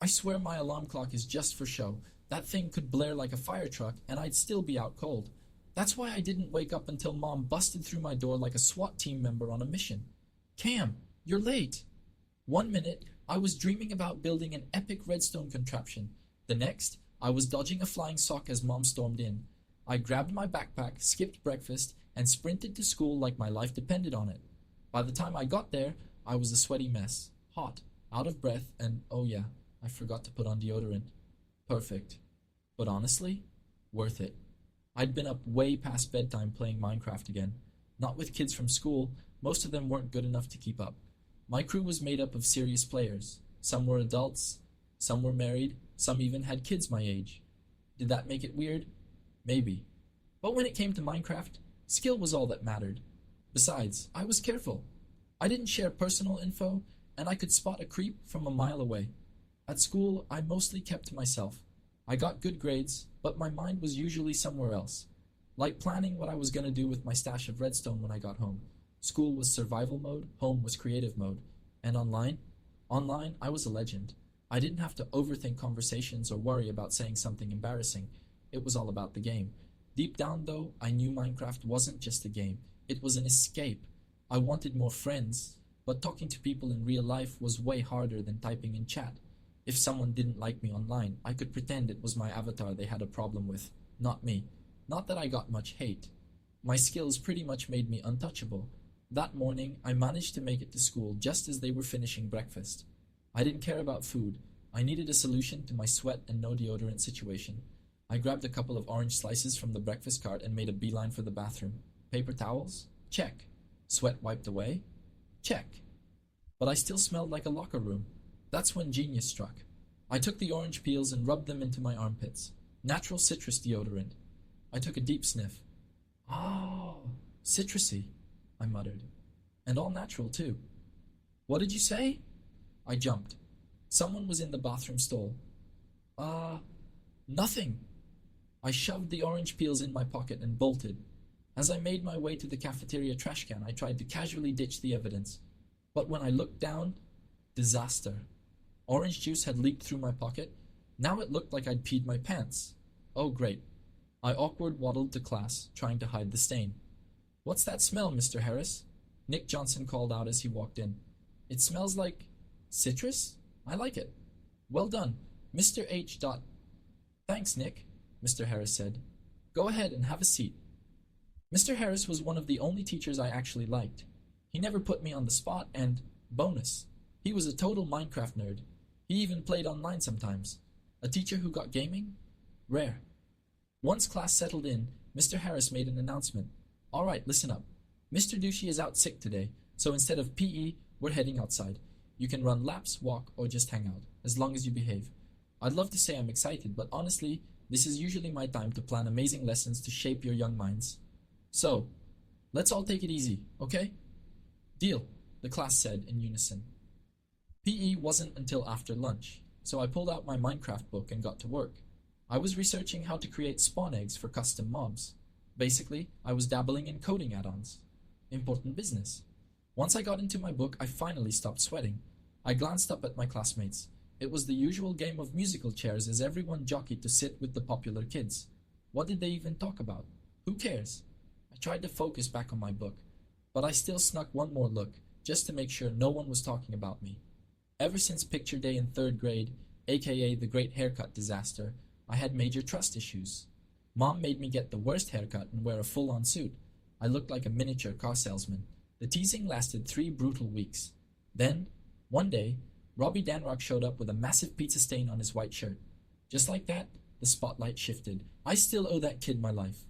I swear my alarm clock is just for show. That thing could blare like a fire truck, and I'd still be out cold. That's why I didn't wake up until Mom busted through my door like a SWAT team member on a mission. Cam, you're late. 1 minute, I was dreaming about building an epic redstone contraption. The next, I was dodging a flying sock as Mom stormed in. I grabbed my backpack, skipped breakfast, and sprinted to school like my life depended on it. By the time I got there, I was a sweaty mess, hot, out of breath, and oh yeah, I forgot to put on deodorant. Perfect. But honestly, worth it. I'd been up way past bedtime playing Minecraft again. Not with kids from school, most of them weren't good enough to keep up. My crew was made up of serious players. Some were adults, some were married, some even had kids my age. Did that make it weird? Maybe. But when it came to Minecraft, skill was all that mattered. Besides, I was careful. I didn't share personal info, and I could spot a creep from a mile away. At school, I mostly kept to myself. I got good grades, but my mind was usually somewhere else. Like planning what I was going to do with my stash of redstone when I got home. School was survival mode, home was creative mode. And online? Online, I was a legend. I didn't have to overthink conversations or worry about saying something embarrassing. It was all about the game. Deep down, though, I knew Minecraft wasn't just a game. It was an escape. I wanted more friends, but talking to people in real life was way harder than typing in chat. If someone didn't like me online, I could pretend it was my avatar they had a problem with, not me. Not that I got much hate. My skills pretty much made me untouchable. That morning, I managed to make it to school just as they were finishing breakfast. I didn't care about food. I needed a solution to my sweat and no deodorant situation. I grabbed a couple of orange slices from the breakfast cart and made a beeline for the bathroom. Paper towels? Check. Sweat wiped away? Check. But I still smelled like a locker room. That's when genius struck. I took the orange peels and rubbed them into my armpits. Natural citrus deodorant. I took a deep sniff. Oh, citrusy, I muttered. And all natural, too. What did you say? I jumped. Someone was in the bathroom stall. Nothing. I shoved the orange peels in my pocket and bolted. As I made my way to the cafeteria trash can, I tried to casually ditch the evidence. But when I looked down, disaster. Orange juice had leaked through my pocket. Now it looked like I'd peed my pants. Oh, great. I awkward waddled to class, trying to hide the stain. What's that smell, Mr. Harris? Nick Johnson called out as he walked in. It smells like citrus? I like it. Well done, Mr. H. Thanks, Nick, Mr. Harris said. Go ahead and have a seat. Mr. Harris was one of the only teachers I actually liked. He never put me on the spot, and, bonus, he was a total Minecraft nerd. He even played online sometimes. A teacher who got gaming? Rare. Once class settled in, Mr. Harris made an announcement. All right, listen up. Mr. Douchey is out sick today, so instead of PE, we're heading outside. You can run laps, walk, or just hang out, as long as you behave. I'd love to say I'm excited, but honestly, this is usually my time to plan amazing lessons to shape your young minds. So, let's all take it easy, okay? Deal, the class said in unison. PE wasn't until after lunch, so I pulled out my Minecraft book and got to work. I was researching how to create spawn eggs for custom mobs. Basically, I was dabbling in coding add-ons. Important business. Once I got into my book, I finally stopped sweating. I glanced up at my classmates. It was the usual game of musical chairs as everyone jockeyed to sit with the popular kids. What did they even talk about? Who cares? I tried to focus back on my book, but I still snuck one more look, just to make sure no one was talking about me. Ever since picture day in 3rd grade, aka the great haircut disaster, I had major trust issues. Mom made me get the worst haircut and wear a full-on suit. I looked like a miniature car salesman. The teasing lasted 3 brutal weeks. Then, one day, Robbie Danrock showed up with a massive pizza stain on his white shirt. Just like that, the spotlight shifted. I still owe that kid my life.